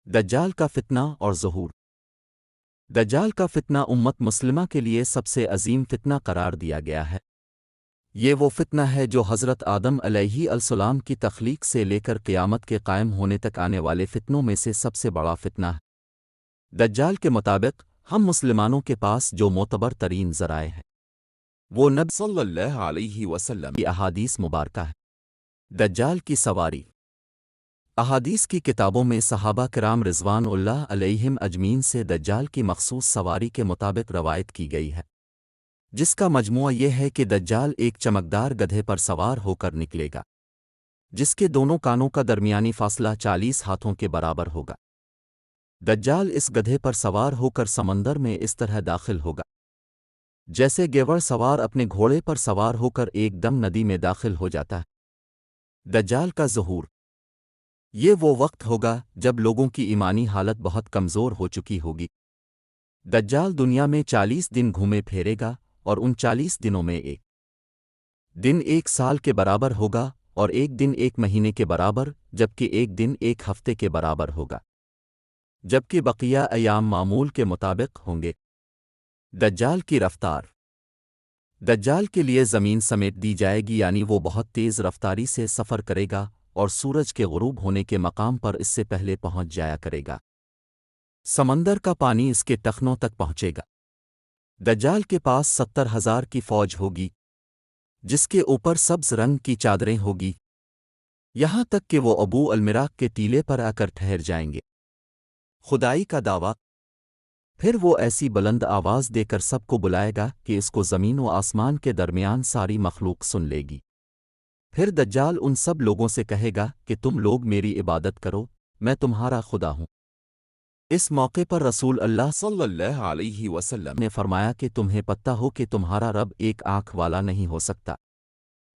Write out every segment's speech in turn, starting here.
دجال کا فتنہ اور ظہور۔ دجال کا فتنہ امت مسلمہ کے لیے سب سے عظیم فتنہ قرار دیا گیا ہے۔ یہ وہ فتنہ ہے جو حضرت آدم علیہ السلام کی تخلیق سے لے کر قیامت کے قائم ہونے تک آنے والے فتنوں میں سے سب سے بڑا فتنہ ہے۔ دجال کے مطابق ہم مسلمانوں کے پاس جو معتبر ترین ذرائع ہیں وہ نبی صلی اللہ علیہ وسلم کی احادیث مبارکہ ہے۔ دجال کی سواری۔ احادیث کی کتابوں میں صحابہ کرام رضوان اللہ علیہم اجمعین سے دجال کی مخصوص سواری کے مطابق روایت کی گئی ہے، جس کا مجموعہ یہ ہے کہ دجال ایک چمکدار گدھے پر سوار ہو کر نکلے گا، جس کے دونوں کانوں کا درمیانی فاصلہ 40 ہاتھوں کے برابر ہوگا۔ دجال اس گدھے پر سوار ہو کر سمندر میں اس طرح داخل ہوگا جیسے گیوڑ سوار اپنے گھوڑے پر سوار ہو کر ایک دم ندی میں داخل ہو جاتا ہے۔ دجال کا ظہور۔ یہ وہ وقت ہوگا جب لوگوں کی ایمانی حالت بہت کمزور ہو چکی ہوگی۔ دجال دنیا میں 40 دن گھومے پھیرے گا اور ان 40 دنوں میں ایک دن 1 سال کے برابر ہوگا اور ایک دن 1 مہینے کے برابر، جبکہ ایک دن 1 ہفتے کے برابر ہوگا، جبکہ بقیہ ایام معمول کے مطابق ہوں گے۔ دجال کی رفتار۔ دجال کے لیے زمین سمیٹ دی جائے گی، یعنی وہ بہت تیز رفتاری سے سفر کرے گا اور سورج کے غروب ہونے کے مقام پر اس سے پہلے پہنچ جایا کرے گا۔ سمندر کا پانی اس کے ٹخنوں تک پہنچے گا۔ دجال کے پاس 70,000 کی فوج ہوگی، جس کے اوپر سبز رنگ کی چادریں ہوگی، یہاں تک کہ وہ ابو المراق کے ٹیلے پر آ کر ٹھہر جائیں گے۔ خدائی کا دعویٰ۔ پھر وہ ایسی بلند آواز دے کر سب کو بلائے گا کہ اس کو زمین و آسمان کے درمیان ساری مخلوق سن لے گی۔ پھر دجال ان سب لوگوں سے کہے گا کہ تم لوگ میری عبادت کرو، میں تمہارا خدا ہوں۔ اس موقع پر رسول اللہ صلی اللہ علیہ وسلم نے فرمایا کہ تمہیں پتہ ہو کہ تمہارا رب ایک آنکھ والا نہیں ہو سکتا،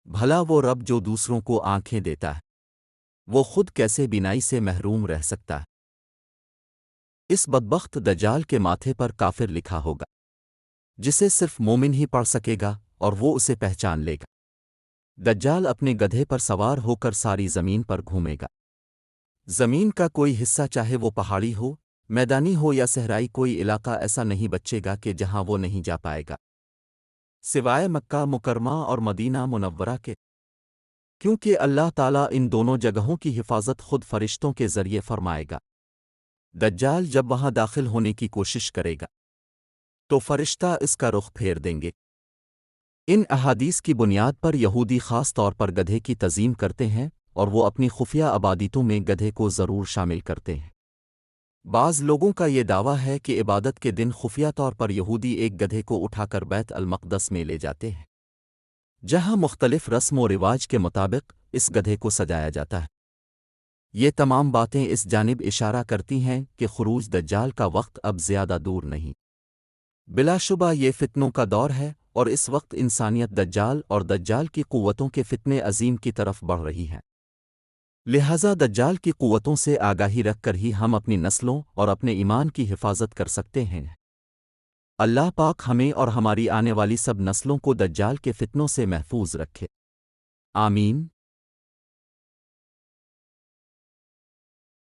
بھلا وہ رب جو دوسروں کو آنکھیں دیتا ہے، وہ خود کیسے بینائی سے محروم رہ سکتا ہے؟ اس بدبخت دجال کے ماتھے پر کافر لکھا ہوگا، جسے صرف مومن ہی پڑھ سکے گا اور وہ اسے پہچان لے گا۔ دجال اپنے گدھے پر سوار ہو کر ساری زمین پر گھومے گا۔ زمین کا کوئی حصہ، چاہے وہ پہاڑی ہو، میدانی ہو یا صحرائی، کوئی علاقہ ایسا نہیں بچے گا کہ جہاں وہ نہیں جا پائے گا، سوائے مکہ مکرمہ اور مدینہ منورہ کے، کیونکہ اللہ تعالیٰ ان دونوں جگہوں کی حفاظت خود فرشتوں کے ذریعے فرمائے گا۔ دجال جب وہاں داخل ہونے کی کوشش کرے گا تو فرشتہ اس کا رخ پھیر دیں گے۔ ان احادیث کی بنیاد پر یہودی خاص طور پر گدھے کی تعظیم کرتے ہیں اور وہ اپنی خفیہ عبادتوں میں گدھے کو ضرور شامل کرتے ہیں۔ بعض لوگوں کا یہ دعویٰ ہے کہ عبادت کے دن خفیہ طور پر یہودی ایک گدھے کو اٹھا کر بیت المقدس میں لے جاتے ہیں، جہاں مختلف رسم و رواج کے مطابق اس گدھے کو سجایا جاتا ہے۔ یہ تمام باتیں اس جانب اشارہ کرتی ہیں کہ خروج دجال کا وقت اب زیادہ دور نہیں۔ بلا شبہ یہ فتنوں کا دور ہے اور اس وقت انسانیت دجال اور دجال کی قوتوں کے فتنے عظیم کی طرف بڑھ رہی ہے۔ لہذا دجال کی قوتوں سے آگاہی رکھ کر ہی ہم اپنی نسلوں اور اپنے ایمان کی حفاظت کر سکتے ہیں۔ اللہ پاک ہمیں اور ہماری آنے والی سب نسلوں کو دجال کے فتنوں سے محفوظ رکھے۔ آمین۔